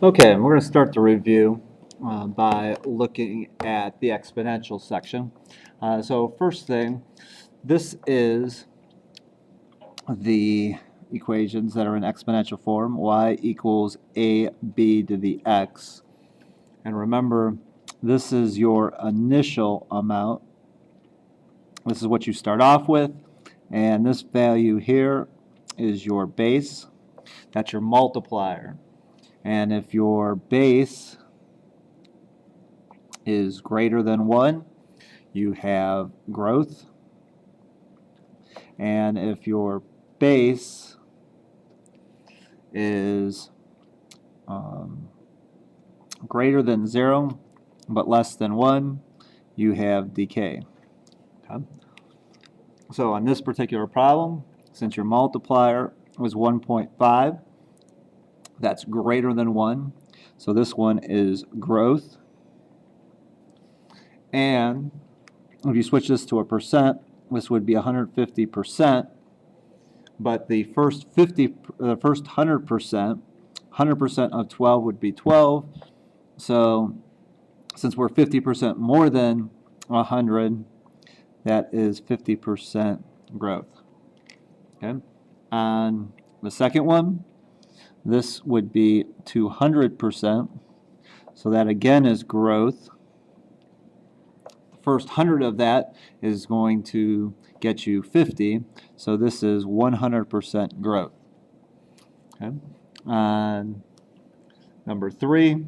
Okay, we're going to start the review by looking at the exponential section. So first thing, this is the equations that are in exponential form. Y equals AB to the x. And remember, this is your initial amount. This is what you start off with. And this value here is your base. That's your multiplier. And if your base is greater than 1, you have growth. And if your base is greater than 0 but less than 1, you have decay. Okay. So on this particular problem, since your multiplier was 1.5, that's greater than 1. So this one is growth. And if you switch this to a percent, this would be 150%. But the first 100%, 100% of 12 would be 12. So since we're 50% more than 100, that is 50% growth. Okay. On the second one, this would be 200%. So that again is growth. First 100 of that is going to get you 50. So this is 100% growth. Okay. On number 3,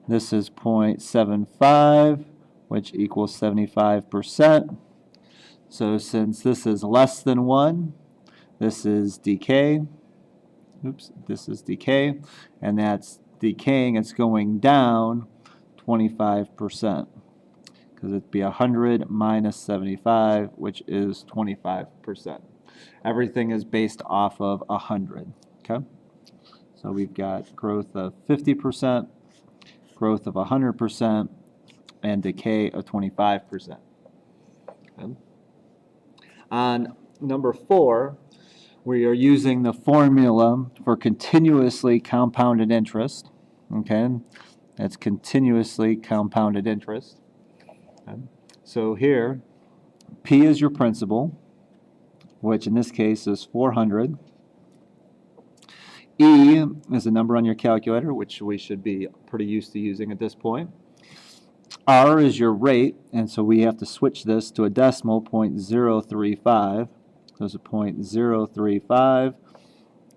this is 0.75, which equals 75%. So since this is less than 1, this is decay. Oops, this is decay. And that's decaying. It's going down 25%. Because it'd be 100 minus 75, which is 25%. Everything is based off of 100. Okay? So we've got growth of 50%, growth of 100%, and decay of 25%. Okay? On number 4, we are using the formula for continuously compounded interest. Okay? That's continuously compounded interest. Okay. So here, P is your principal, which in this case is 400. E is a number on your calculator, which we should be pretty used to using at this point. R is your rate, and so we have to switch this to a decimal, 0.035. There's a 0.035.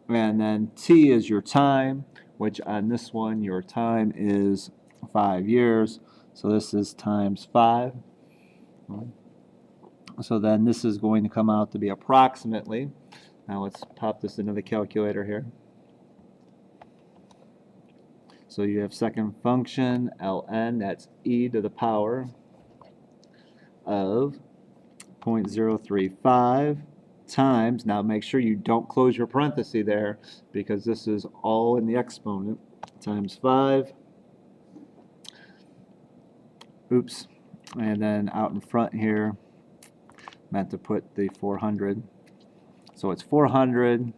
And then T is your time, which on this one, your time is 5 years. So this is times 5. So then this is going to come out to be approximately, now let's pop this into the calculator here. So you have second function, ln, that's e to the power of 0.035 times, now make sure you don't close your parenthesis there because this is all in the exponent, times 5. Oops, and then out in front here, meant to put the 400. So it's 400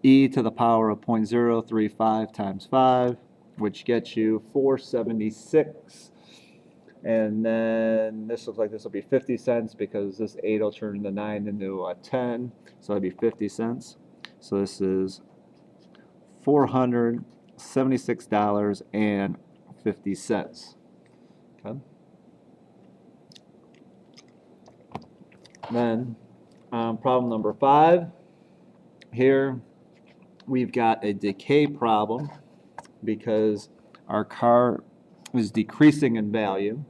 e to the power of 0.035 times 5, which gets you 476. And then this looks like this will be 50 cents because this 8 will turn the 9 into a 10. So that'd be 50 cents. So this is $476.50. Okay. Then problem number 5. Here we've got a decay problem because our car is decreasing in value.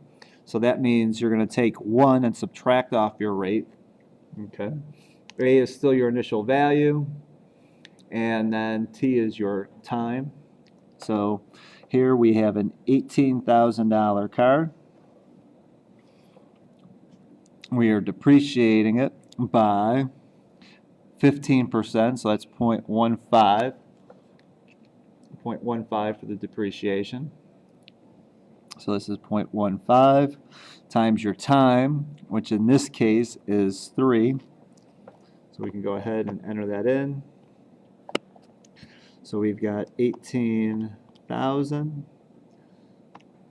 So that means you're going to take 1 and subtract off your rate. Okay. A is still your initial value, and then T is your time. So here we have an $18,000 car. We are depreciating it by 15%, so that's 0.15. 0.15 for the depreciation. So this is 0.15 times your time, which in this case is 3. So we can go ahead and enter that in. So we've got 18,000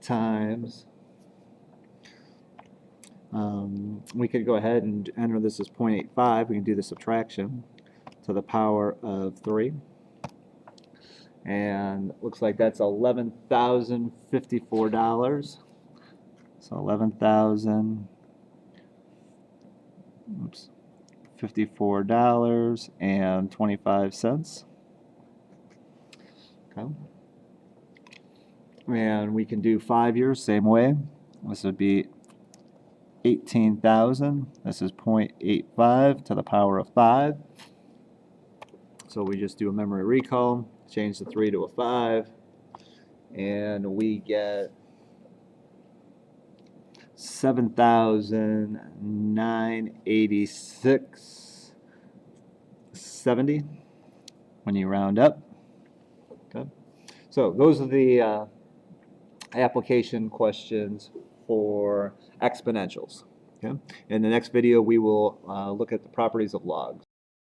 times, we could go ahead and enter this as 0.85. We can do the subtraction to the power of 3. And looks like that's $11,054. So $54.25. Okay. And we can do 5 years same way. This would be 18,000. This is 0.85 to the power of 5. So we just do a memory recall, change the 3 to a 5, and we get 7,986.70 when you round up. Okay. So those are the application questions for exponentials. Okay. In the next video, we will look at the properties of logs.